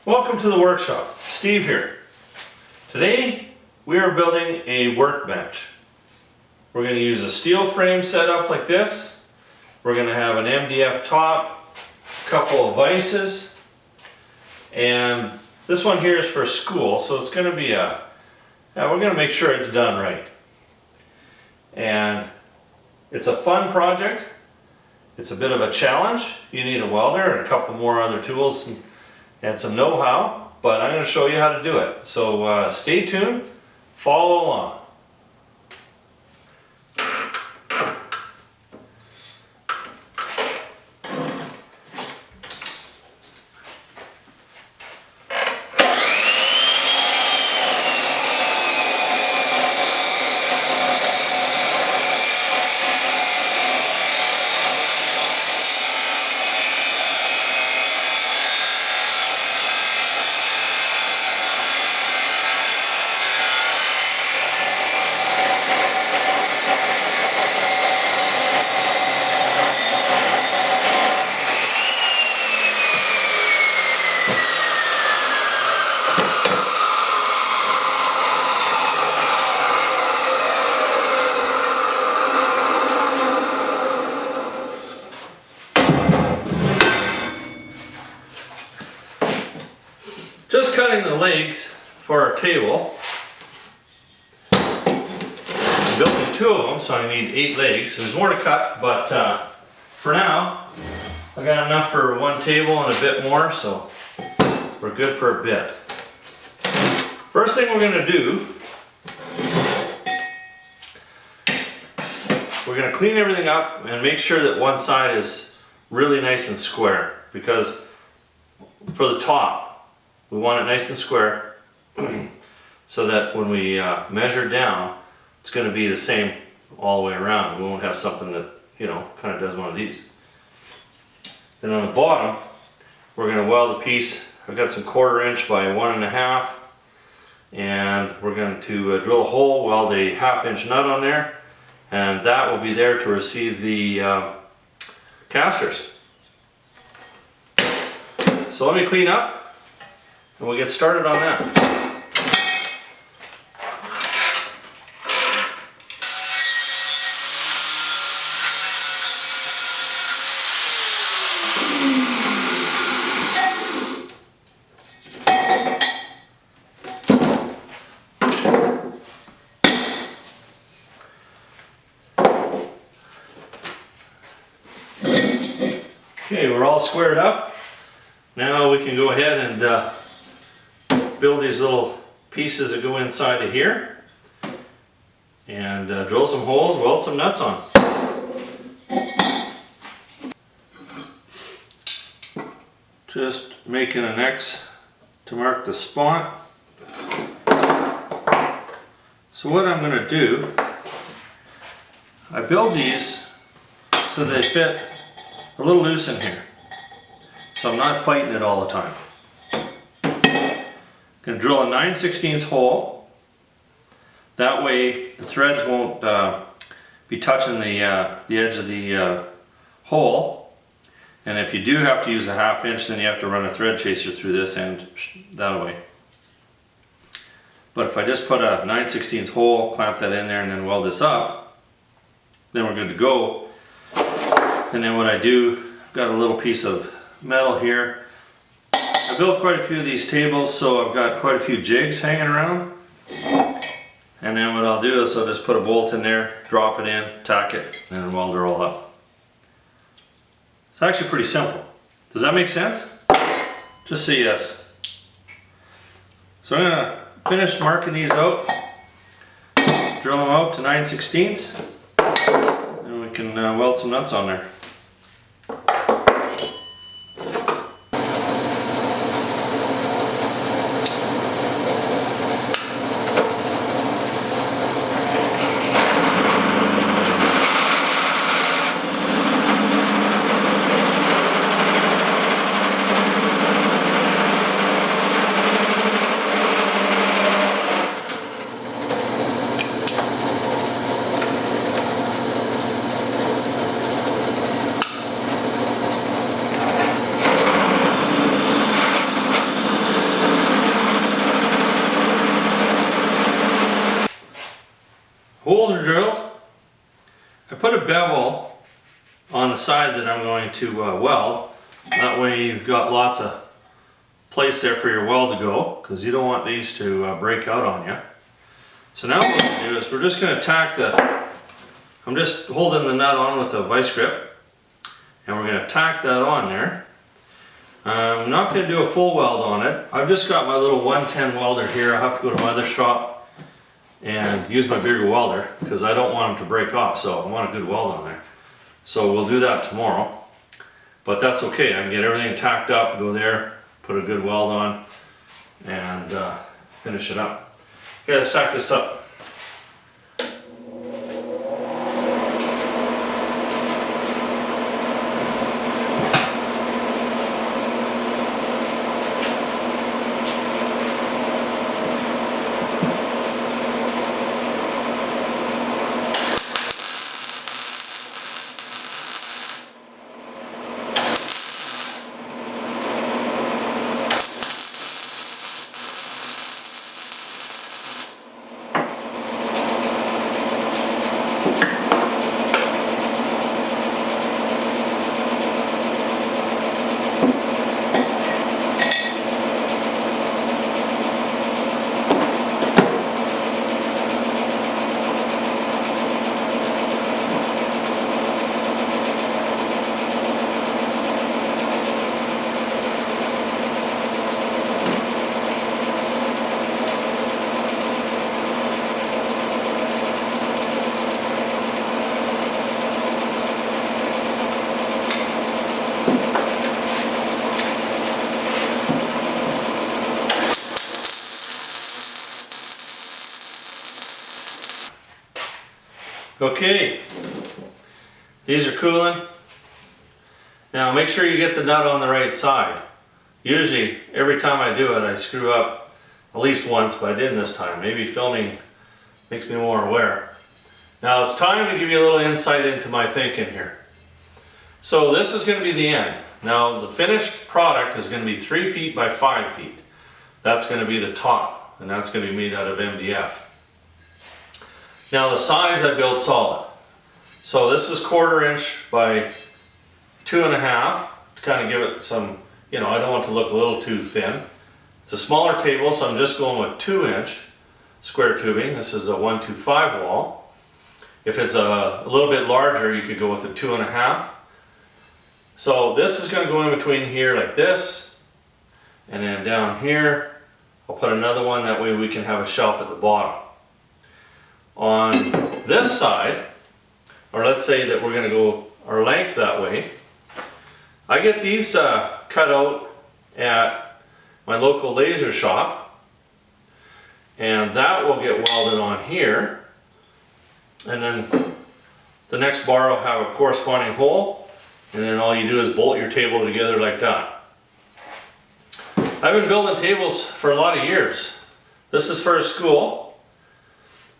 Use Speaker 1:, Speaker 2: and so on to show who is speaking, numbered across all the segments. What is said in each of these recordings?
Speaker 1: Welcome to the workshop. Steve here. Today we are building a workbench. We're going to use a steel frame setup like this. We're going to have an MDF top, a couple of vises, and this one here is for school, so it's going to be we're going to make sure it's done right. And it's a fun project. It's a bit of a challenge. You need a welder and a couple more other tools and some know-how, but I'm going to show you how to do it. So stay tuned, follow along. Just cutting the legs for our table. I'm building 2 of them, so I need 8 legs. There's more to cut, but for now, I got enough for 1 table and a bit more, so we're good for a bit. First thing we're going to do, we're going to clean everything up and make sure that one side is really nice and square, because for the top, we want it nice and square so that when we measure down, it's going to be the same all the way around. We won't have something that, you know, kind of does one of these. Then on the bottom, we're going to weld a piece. I've got some 1/4 inch by 1.5, and we're going to drill a hole, weld a 1/2 inch nut on there, and that will be there to receive the castors. So let me clean up and we'll get started on that. Okay, we're all squared up. Now we can go ahead and build these little pieces that go inside of here and drill some holes, weld some nuts on. Just making an X to mark the spot. So what I'm going to do, I build these so they fit a little loose in here, so I'm not fighting it all the time. Going to drill a 9/16 hole. That way the threads won't be touching the edge of the hole. And if you do have to use a 1/2 inch, then you have to run a thread chaser through this end that way. But if I just put a 9/16 hole, clamp that in there, and then weld this up, then we're good to go. And then what I do, I've got a little piece of metal here. I built quite a few of these tables, so I've got quite a few jigs hanging around. And then what I'll do is I'll just put a bolt in there, drop it in, tack it, and weld it all up. It's actually pretty simple. Does that make sense? Just say yes. So I'm going to finish marking these out, drill them out to 9/16, and we can weld some nuts on there. put a bevel on the side that I'm going to weld. That way you've got lots of place there for your weld to go, because you don't want these to break out on you. So now what we'll do is we're just going to tack I'm just holding the nut on with a vice grip, and we're going to tack that on there. I'm not going to do a full weld on it. I've just got my little 110 welder here. I have to go to my other shop and use my bigger welder because I don't want them to break off, so I want a good weld on there. So we'll do that tomorrow, but that's okay. I can get everything tacked up, go there, put a good weld on, and finish it up. Okay, let's tack this up. Okay, these are cooling. Now make sure you get the nut on the right side. Usually, every time I do it, I screw up at least once, but I didn't this time. Maybe filming makes me more aware. Now it's time to give you a little insight into my thinking here. So this is going to be the end. Now the finished product is going to be 3 feet by 5 feet. That's going to be the top, and that's going to be made out of MDF. Now the sides I built solid. So this is 1/4 inch by 2.5 to kind of give it some, I don't want it to look a little too thin. It's a smaller table, so I'm just going with 2-inch square tubing. This is a 125 wall. If it's a little bit larger, you could go with a 2.5. So this is going to go in between here like this, and then down here I'll put another one, that way we can have a shelf at the bottom. On this side, or let's say that we're going to go our length that way, I get these cut out at my local laser shop, and that will get welded on here, and then the next bar will have a corresponding hole, and then all you do is bolt your table together like that. I've been building tables for a lot of years. This is for a school.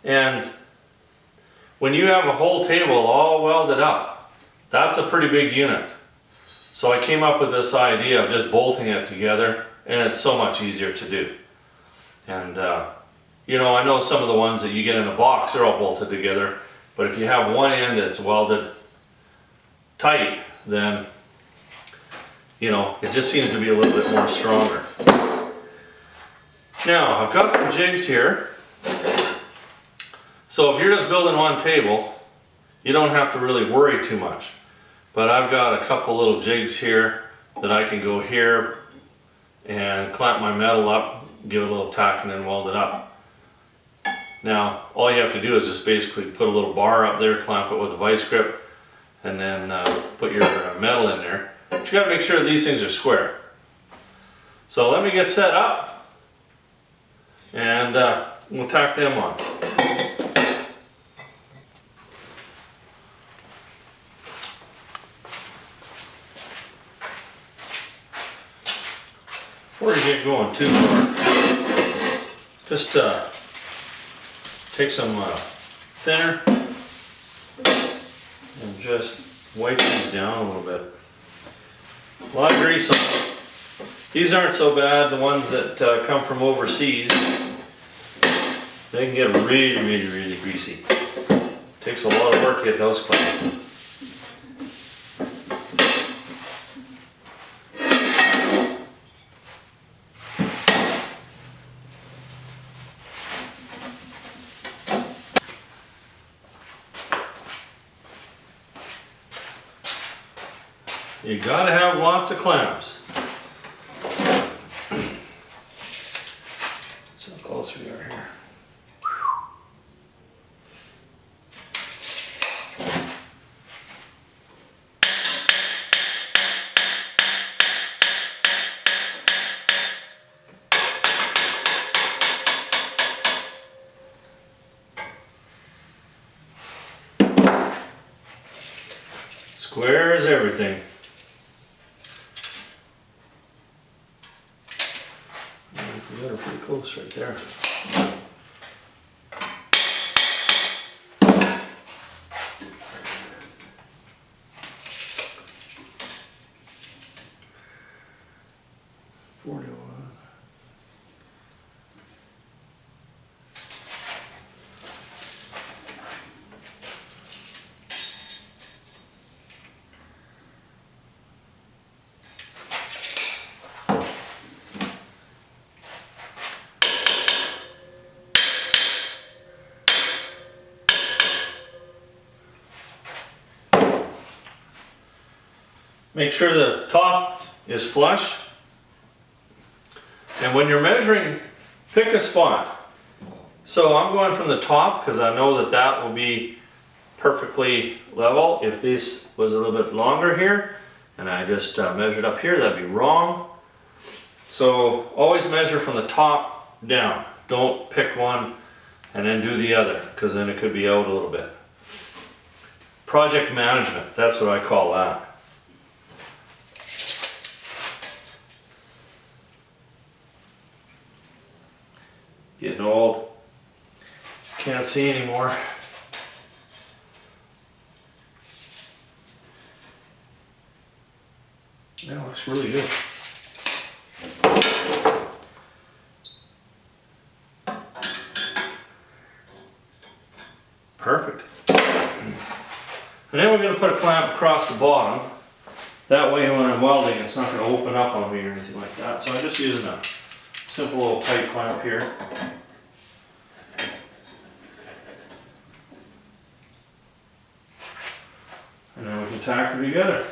Speaker 1: And when you have a whole table all welded up, that's a pretty big unit. So I came up with this idea of just bolting it together, and it's so much easier to do. And I know some of the ones that you get in a box, they're all bolted together, but if you have one end that's welded tight, then it just seems to be a little bit more stronger. Now I've got some jigs here. So if you're just building one table, you don't have to really worry too much. But I've got a couple little jigs here that I can go here and clamp my metal up, give it a little tack, and then weld it up. Now all you have to do is just basically put a little bar up there, clamp it with a vice grip, and then put your metal in there. But you got to make sure these things are square. So let me get set up, and we'll tack them on. Before you get going too far, just take some thinner and just wipe these down a little bit. A lot of grease on them. These aren't so bad, the ones that come from overseas. They can get really, really, really greasy. Takes a lot of work to get those clean. You gotta have lots of clamps. So how close we are here. Square is everything. We got her pretty close right there. Make sure the top is flush. And when you're measuring, pick a spot. So I'm going from the top because I know that that will be perfectly level. If this was a little bit longer here and I just measured up here, that'd be wrong. So always measure from the top down. Don't pick one and then do the other, because then it could be out a little bit. Project management, that's what I call that. Getting old, can't see anymore. Yeah, it looks really good. Perfect. And then we're going to put a clamp across the bottom. That way when I'm welding, it's not going to open up on me or anything like that. So I'm just using a simple little tight clamp here. And then we can tack them together.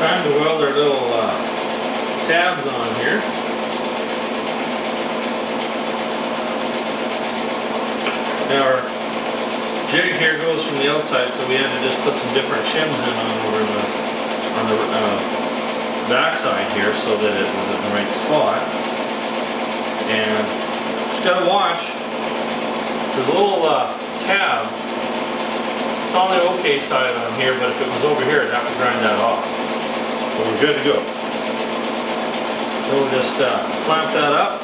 Speaker 1: Time to weld our little tabs on here. Now our jig here goes from the outside, so we had to just put some different shims in on the back side here so that it was in the right spot. And just gotta watch. There's a little tab. It's on the okay side on here, but if it was over here, I'd have to grind that off. So we're good to go. So we'll just clamp that up.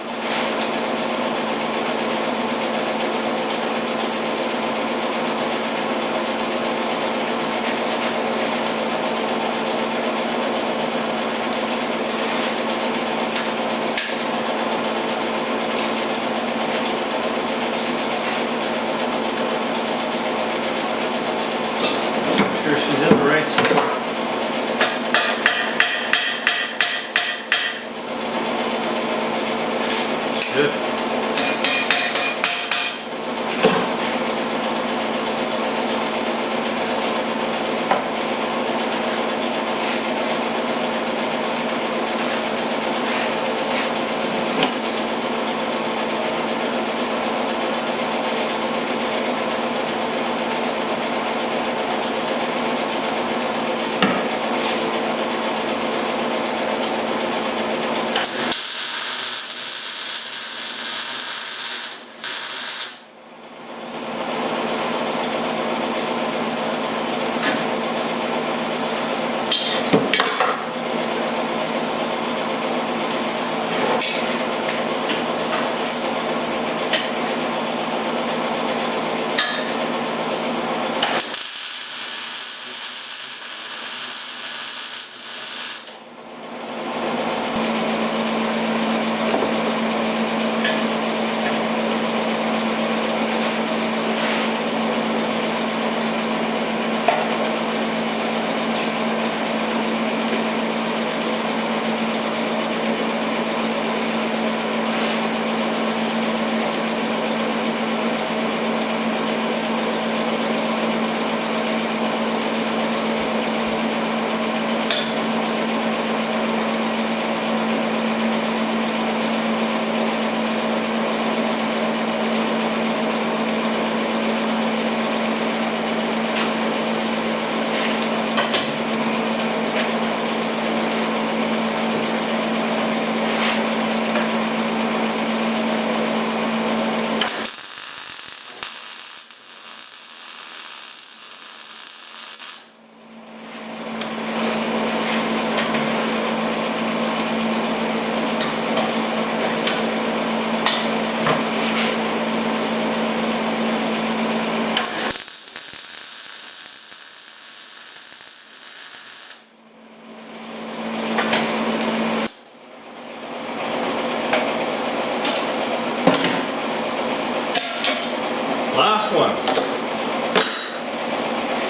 Speaker 1: last one.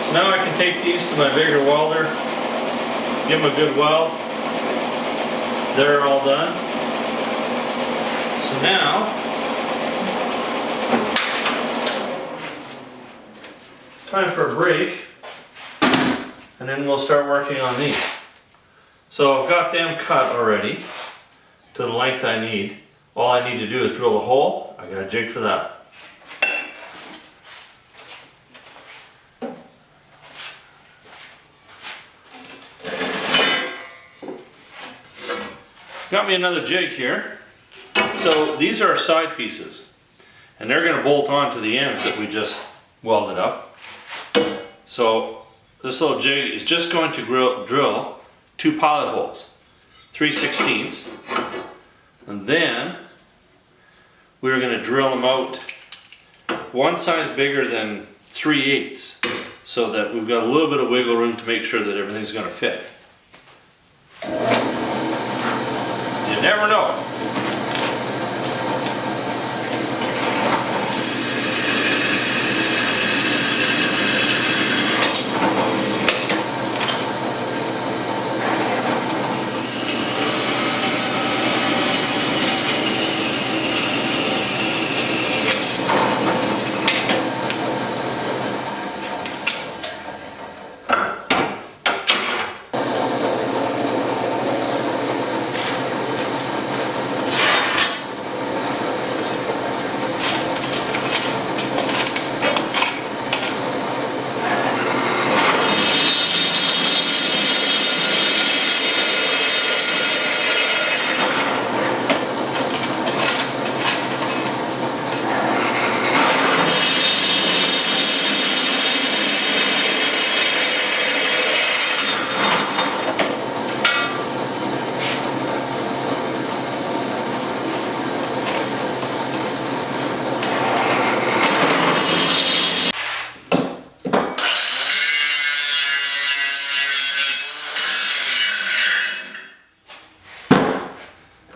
Speaker 1: So now I can take these to my bigger welder, give them a good weld. They're all done. So now, time for a break, and then we'll start working on these. So I've got them cut already to the length I need. All I need to do is drill a hole. I got a jig for that. Got me another jig here. So these are side pieces, and they're going to bolt on to the ends that we just welded up. So this little jig is just going to drill 2 pilot holes, 3/16, and then we're going to drill them out one size bigger than 3/8, so that we've got a little bit of wiggle room to make sure that everything's going to fit. You never know.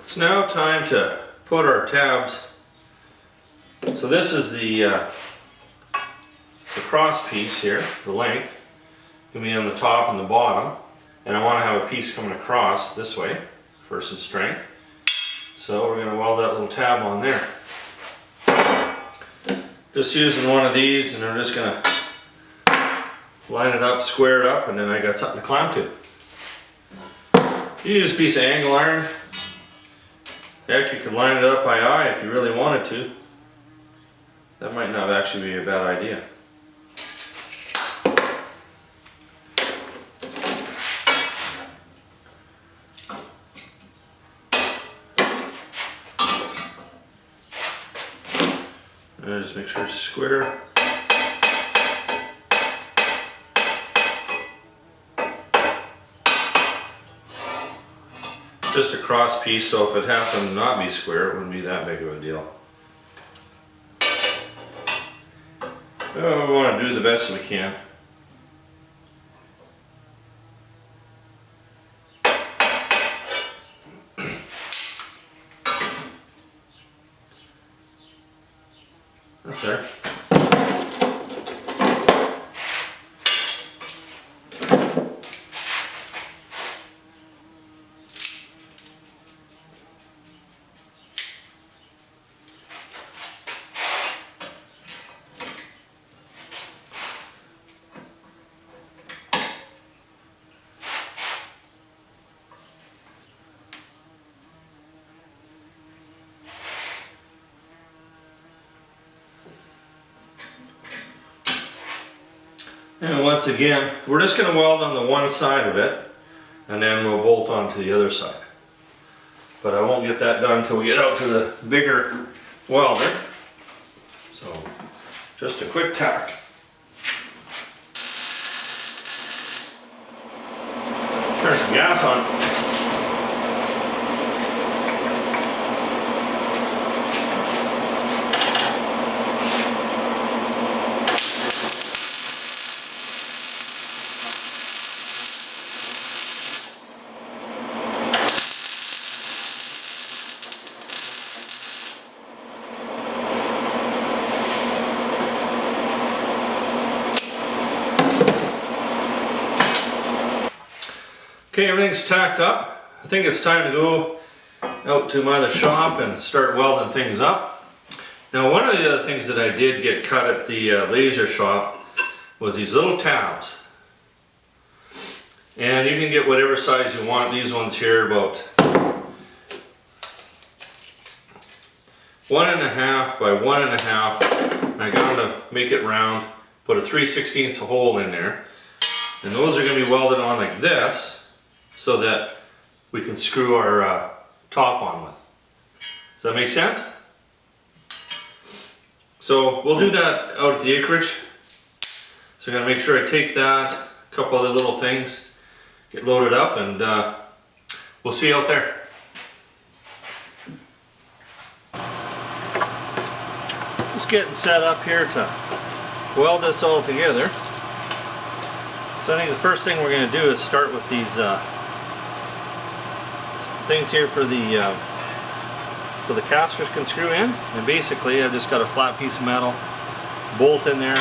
Speaker 1: It's now time to put our tabs. So this is the cross piece here, the length, going to be on the top and the bottom, and I want to have a piece coming across this way for some strength. So we're going to weld that little tab on there. Just using one of these, and I'm just going to line it up, square it up, and then I got something to clamp to. You use a piece of angle iron. Heck, you could line it up by eye if you really wanted to. That might not actually be a bad idea. And just make sure it's square. Just a cross piece, so if it happened to not be square, it wouldn't be that big of a deal. Oh, we want to do the best we can. That's there. And once again, we're just going to weld on the one side of it, and then we'll bolt onto the other side. But I won't get that done until we get out to the bigger welder. So, just a quick tack. Turn some gas on. Okay, everything's tacked up. I think it's time to go out to my other shop and start welding things up. Now, one of the other things that I did get cut at the laser shop was these little tabs. And you can get whatever size you want. These ones here about 1.5 by 1.5. I got to make it round, put a 3/16 hole in there. And those are going to be welded on like this so that we can screw our top on with. Does that make sense? So we'll do that out at the acreage. So I gotta make sure I take that, a couple other little things, get loaded up, and we'll see you out there. Just getting set up here to weld this all together. So I think the first thing we're gonna do is start with these things here for the so the castors can screw in. And basically I've just got a flat piece of metal, bolt in there,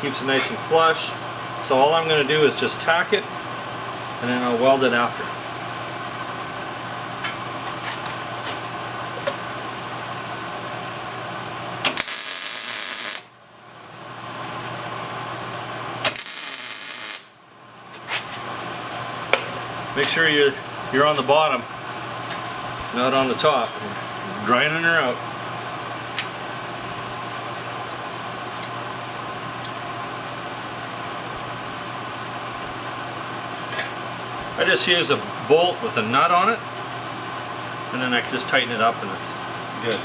Speaker 1: keeps it nice and flush. So all I'm going to do is just tack it and then I'll weld it after. Make sure you're on the bottom, not on the top. Grinding her out. I just use a bolt with a nut on it, and then I can just tighten it up and it's good.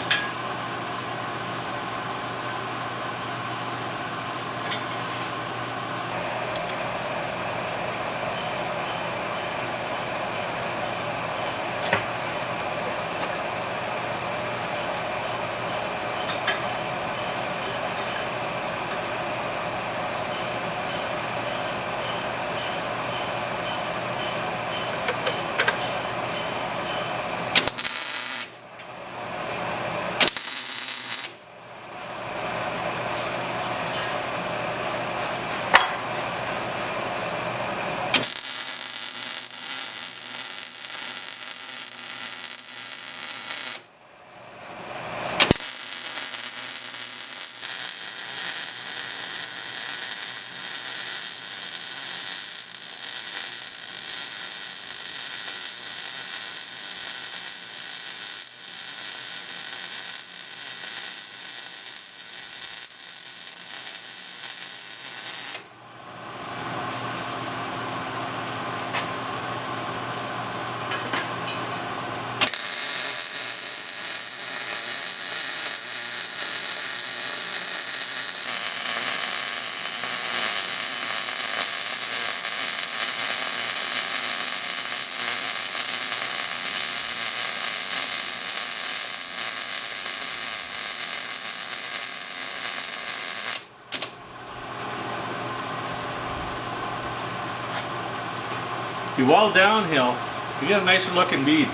Speaker 1: You weld downhill, you get a nicer looking bead.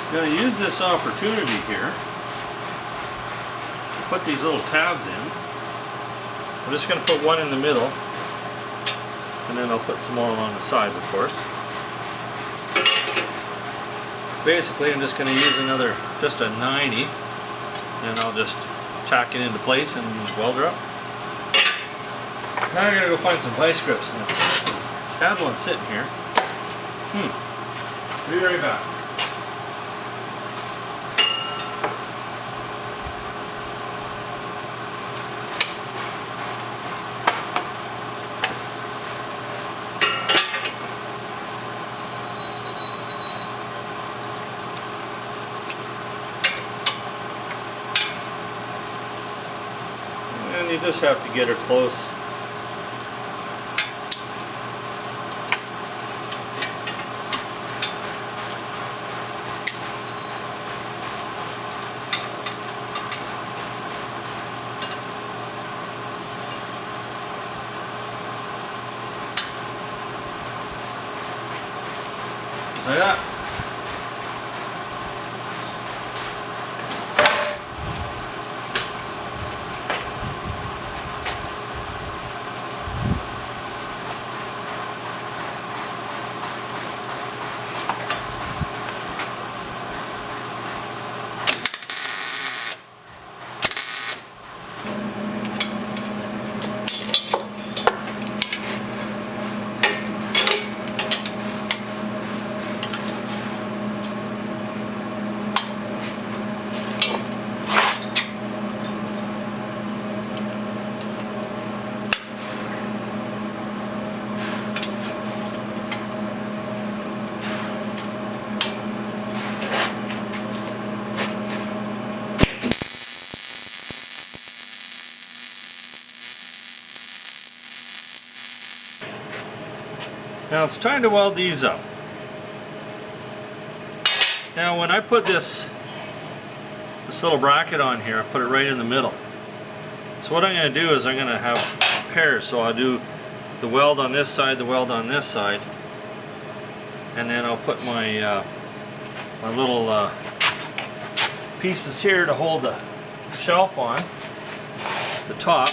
Speaker 1: I'm going to use this opportunity here to put these little tabs in. I'm just going to put one in the middle, and then I'll put some more along the sides, of course. Basically, I'm just going to use just a 90, and I'll just tack it into place and weld her up. Now I gotta go find some vice grips now. Had one sitting here. Be right back. You just have to get her close. Just like that. Now it's time to weld these up. Now when I put this little bracket on here, I put it right in the middle. So what I'm going to do is I'm going to have pairs. So I'll do the weld on this side, the weld on this side, and then I'll put my my little pieces here to hold the shelf on the top,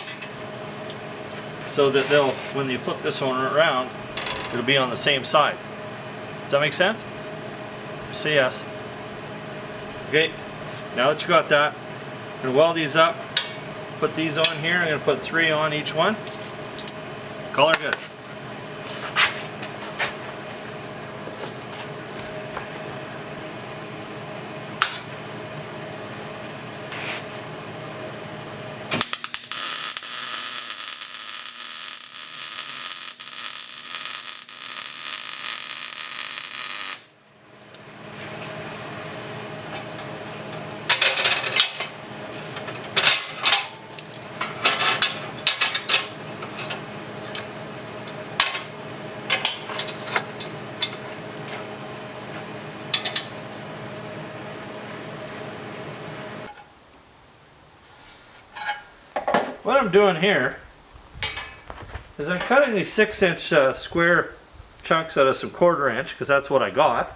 Speaker 1: so that they'll, when you flip this one around, it'll be on the same side. Does that make sense? Say yes. Okay, now that you got that, I'm going to weld these up, put these on here. I'm going to put 3 on each one. Call her good. What I'm doing here is I'm cutting these 6-inch square chunks out of some 1/4 inch, because that's what I got.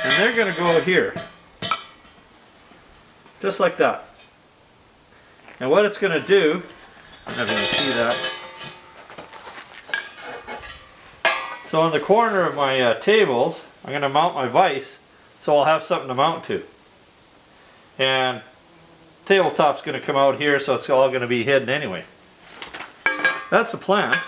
Speaker 1: And they're going to go here. Just like that. And what it's going to do, I don't know if you can see that. So on the corner of my tables, I'm going to mount my vise, so I'll have something to mount to. And tabletop's going to come out here, so it's all going to be hidden anyway. That's the plan.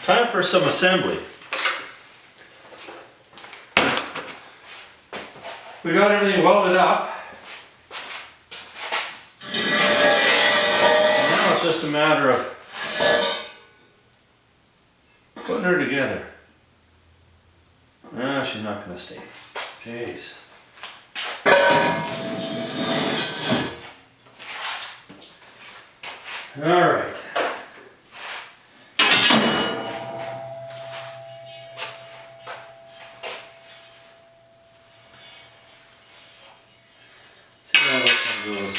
Speaker 1: Time for some assembly. We got everything welded up. Now it's just a matter of putting her together. Ah, she's not going to stay. Jeez. All right. See how this one goes.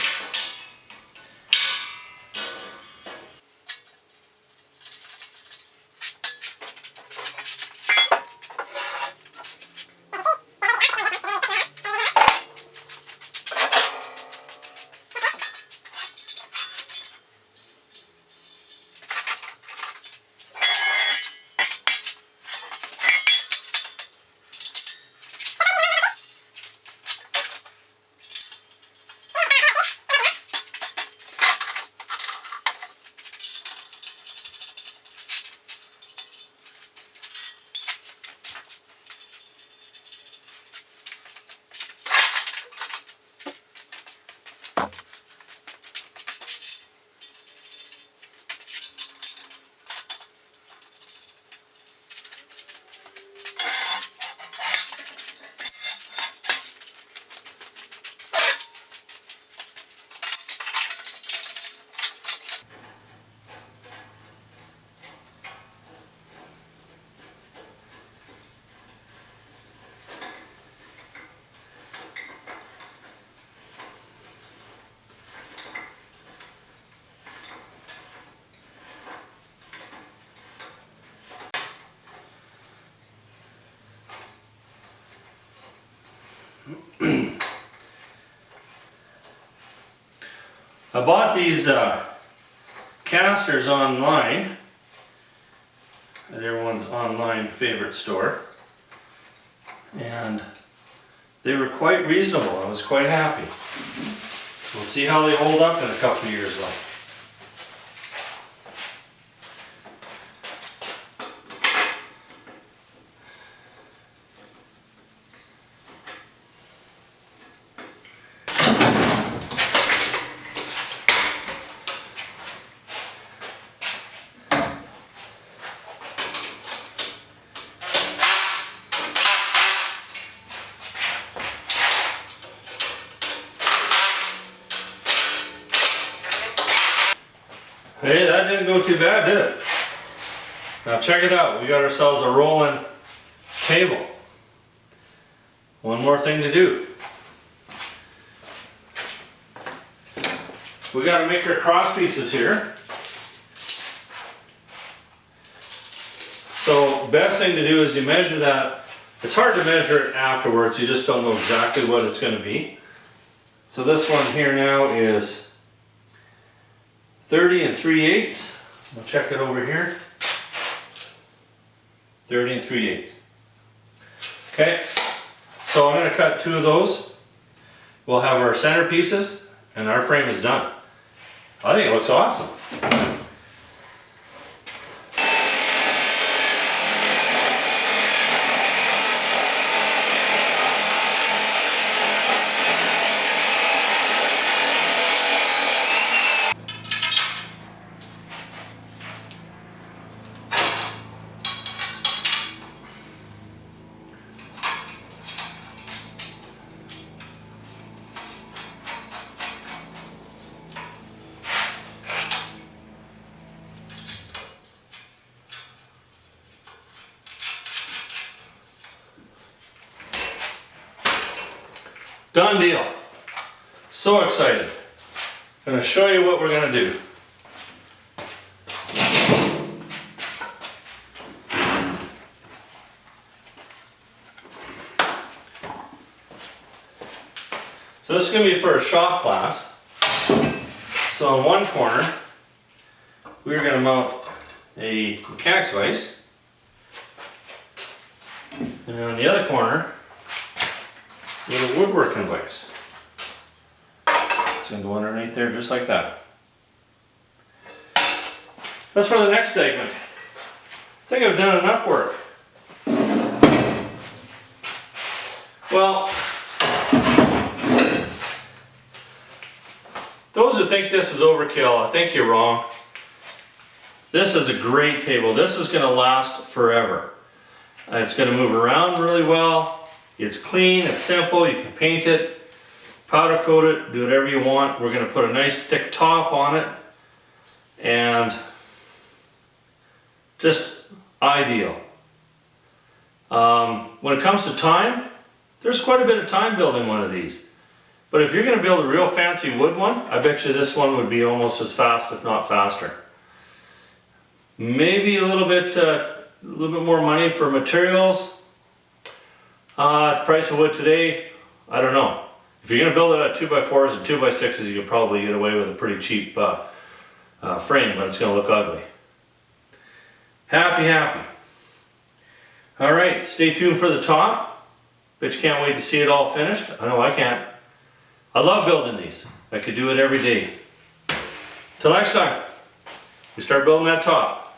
Speaker 1: I bought these castors online at everyone's online favorite store, and they were quite reasonable. I was quite happy. We'll see how they hold up in a couple of years though. Hey, that didn't go too bad, did it? Now check it out, we got ourselves a rolling table. One more thing to do. We got to make our cross pieces here. So best thing to do is you measure that. It's hard to measure it afterwards, you just don't know exactly what it's going to be. So this one here now is 30 3/8. We'll check it over here. 30 3/8. Okay, so I'm going to cut 2 of those. We'll have our center pieces and our frame is done. I think it looks awesome. Done deal. So excited. I'm going to show you what we're going to do. So this is going to be for a shop class. So in one corner, we're going to mount a mechanics vise. And on the other corner, with a woodworking vise. It's going to go underneath there just like that. That's for the next segment. I think I've done enough work. Well, those who think this is overkill, I think you're wrong. This is a great table. This is going to last forever. It's going to move around really well. It's clean, it's simple, you can paint it, powder coat it, do whatever you want. We're going to put a nice thick top on it, and just ideal. When it comes to time, there's quite a bit of time building one of these. But if you're going to build a real fancy wood one, I bet you this one would be almost as fast, if not faster. Maybe a little bit more money for materials. At the price of wood today, I don't know. If you're going to build it at 2x4s and 2x6s, you could probably get away with a pretty cheap frame, but it's going to look ugly. Happy. Alright, stay tuned for the top. Bet you can't wait to see it all finished. I know I can't. I love building these. I could do it every day. Till next time, we start building that top.